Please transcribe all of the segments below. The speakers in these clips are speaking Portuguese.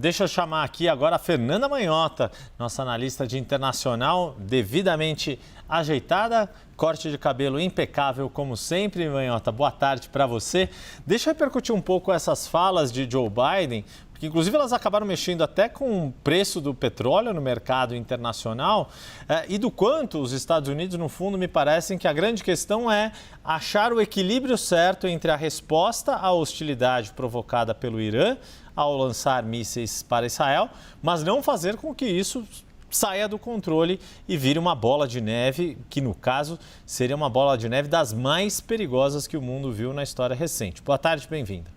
Deixa eu chamar aqui agora a Fernanda Manhota, nossa analista de internacional, devidamente ajeitada, corte de cabelo impecável como sempre. Manhota, boa tarde para você. Deixa eu repercutir um pouco essas falas de Joe Biden, porque inclusive elas acabaram mexendo até com o preço do petróleo no mercado internacional e do quanto os Estados Unidos, no fundo, me parecem que a grande questão é achar o equilíbrio certo entre a resposta à hostilidade provocada pelo Irã ao lançar mísseis para Israel, mas não fazer com que isso saia do controle e vire uma bola de neve, que no caso seria uma bola de neve das mais perigosas que o mundo viu na história recente. Boa tarde, bem-vinda.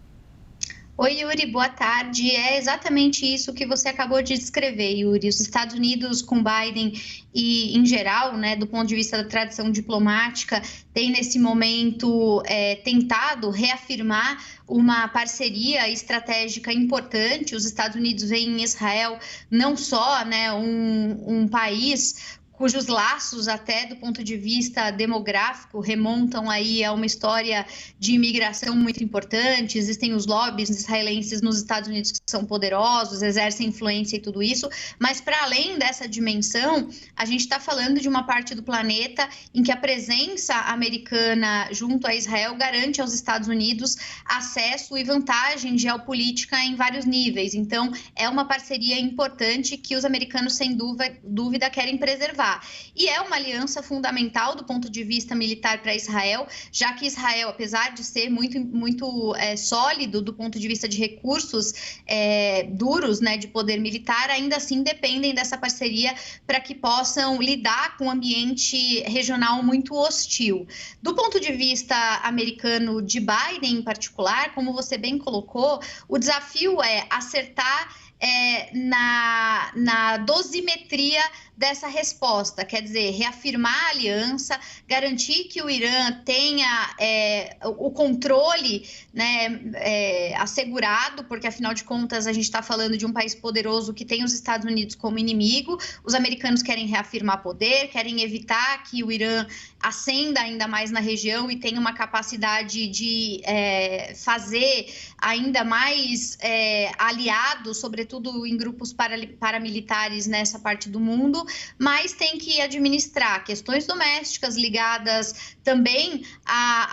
Oi, Yuri, boa tarde. É exatamente isso que você acabou de descrever, Yuri. Os Estados Unidos com Biden e, em geral, né, do ponto de vista da tradição diplomática, tem nesse momento tentado reafirmar uma parceria estratégica importante. Os Estados Unidos veem em Israel não só, né, um país cujos laços, até do ponto de vista demográfico, remontam aí a uma história de imigração muito importante. Existem os lobbies israelenses nos Estados Unidos que são poderosos, exercem influência e tudo isso, mas para além dessa dimensão, a gente está falando de uma parte do planeta em que a presença americana junto a Israel garante aos Estados Unidos acesso e vantagem geopolítica em vários níveis. Então, é uma parceria importante que os americanos, sem dúvida, querem preservar. E é uma aliança fundamental do ponto de vista militar para Israel, já que Israel, apesar de ser muito sólido do ponto de vista de recursos duros, né, de poder militar, ainda assim dependem dessa parceria para que possam lidar com um ambiente regional muito hostil. Do ponto de vista americano de Biden em particular, como você bem colocou, o desafio é acertar na dosimetria dessa resposta, quer dizer, reafirmar a aliança, garantir que o Irã tenha o controle, né, assegurado, porque afinal de contas a gente está falando de um país poderoso que tem os Estados Unidos como inimigo. Os americanos querem reafirmar poder, querem evitar que o Irã ascenda ainda mais na região e tenha uma capacidade de fazer ainda mais aliados, sobretudo em grupos paramilitares nessa parte do mundo, mas tem que administrar questões domésticas ligadas também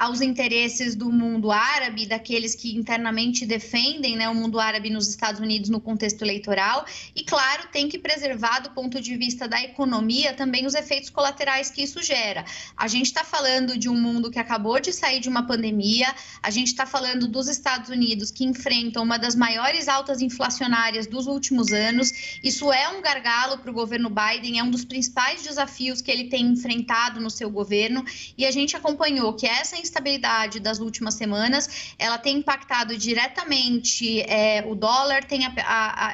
aos interesses do mundo árabe, daqueles que internamente defendem, né, o mundo árabe nos Estados Unidos no contexto eleitoral, e claro, tem que preservar do ponto de vista da economia também os efeitos colaterais que isso gera. A gente está falando de um mundo que acabou de sair de uma pandemia, a gente está falando dos Estados Unidos que enfrentam uma das maiores altas inflacionárias dos últimos anos. Isso é um gargalo para o governo Biden, é um dos principais desafios que ele tem enfrentado no seu governo, e a gente acompanhou que essa instabilidade das últimas semanas, ela tem impactado diretamente o dólar, tem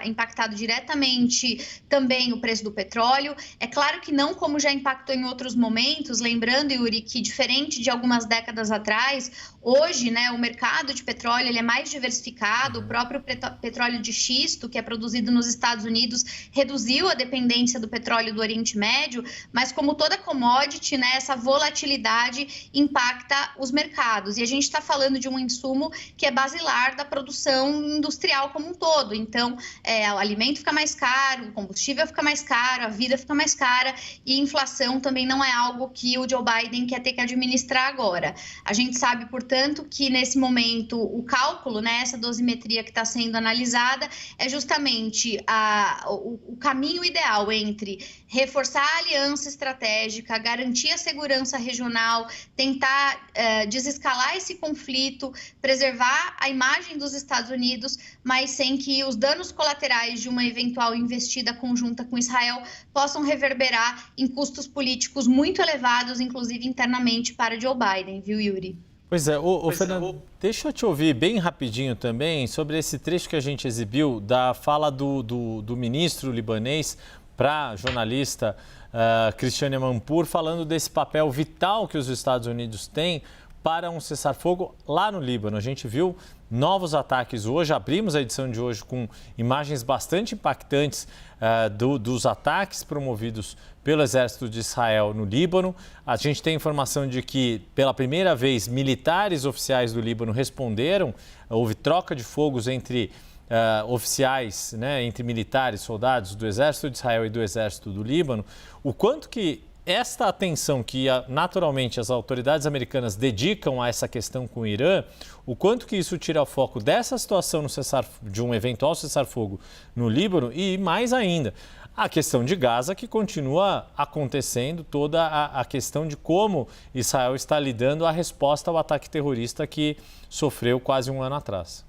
impactado diretamente também o preço do petróleo. É claro que não como já impactou em outros momentos, lembrando, Yuri, que diferente de algumas décadas atrás, hoje, né, o mercado de petróleo ele é mais diversificado. O próprio petróleo de xisto, que é produzido nos Estados Unidos, reduziu a dependência do petróleo do Oriente Médio, mas como toda commodity, né, essa volatilidade impacta os mercados. E a gente está falando de um insumo que é basilar da produção industrial como um todo. Então, o alimento fica mais caro, o combustível fica mais caro, a vida fica mais cara, e inflação também não é algo que o Joe Biden quer ter que administrar agora. A gente sabe, portanto, que nesse momento o cálculo, né, essa dosimetria que está sendo analisada, é justamente o caminho ideal entre reforçar a aliança estratégica, garantir a segurança regional, tentar desescalar esse conflito, preservar a imagem dos Estados Unidos, mas sem que os danos colaterais de uma eventual investida conjunta com Israel possam reverberar em custos políticos muito elevados, inclusive internamente para Joe Biden, viu, Yuri? Pois é, Fernando, deixa eu te ouvir bem rapidinho também sobre esse trecho que a gente exibiu da fala do ministro libanês para a jornalista Christiane Amanpour, falando desse papel vital que os Estados Unidos têm para um cessar-fogo lá no Líbano. A gente viu novos ataques hoje, abrimos a edição de hoje com imagens bastante impactantes dos ataques promovidos pelo exército de Israel no Líbano. A gente tem informação de que, pela primeira vez, militares oficiais do Líbano responderam, houve troca de fogos entre oficiais, né, entre militares, soldados do Exército de Israel e do Exército do Líbano, o quanto que esta atenção que naturalmente as autoridades americanas dedicam a essa questão com o Irã, o quanto que isso tira o foco dessa situação de um eventual cessar-fogo no Líbano e, mais ainda, a questão de Gaza, que continua acontecendo, toda a questão de como Israel está lidando a resposta ao ataque terrorista que sofreu quase um ano atrás.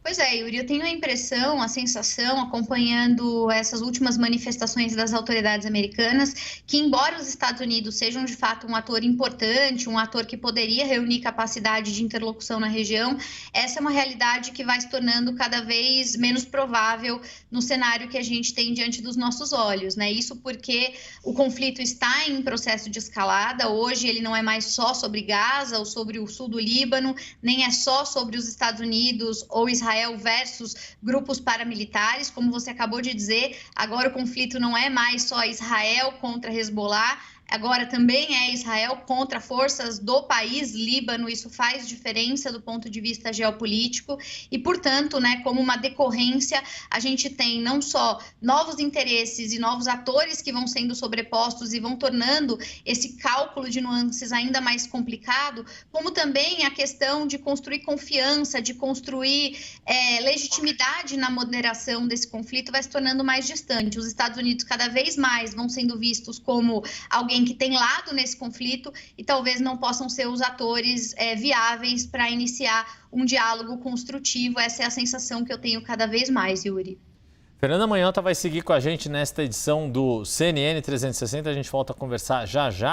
Pois é, Yuri, eu tenho a impressão, a sensação, acompanhando essas últimas manifestações das autoridades americanas, que embora os Estados Unidos sejam de fato um ator importante, um ator que poderia reunir capacidade de interlocução na região, essa é uma realidade que vai se tornando cada vez menos provável no cenário que a gente tem diante dos nossos olhos, né? Isso porque o conflito está em processo de escalada. Hoje ele não é mais só sobre Gaza ou sobre o sul do Líbano, nem é só sobre os Estados Unidos ou Israel versus grupos paramilitares, como você acabou de dizer. Agora o conflito não é mais só Israel contra Hezbollah, agora também é Israel contra forças do país Líbano. Isso faz diferença do ponto de vista geopolítico e, portanto, né, como uma decorrência, a gente tem não só novos interesses e novos atores que vão sendo sobrepostos e vão tornando esse cálculo de nuances ainda mais complicado, como também a questão de construir confiança, de construir legitimidade na moderação desse conflito vai se tornando mais distante. Os Estados Unidos cada vez mais vão sendo vistos como alguém que tem lado nesse conflito e talvez não possam ser os atores viáveis para iniciar um diálogo construtivo. Essa é a sensação que eu tenho cada vez mais, Yuri. Fernanda Manhota vai seguir com a gente nesta edição do CNN 360. A gente volta a conversar já já.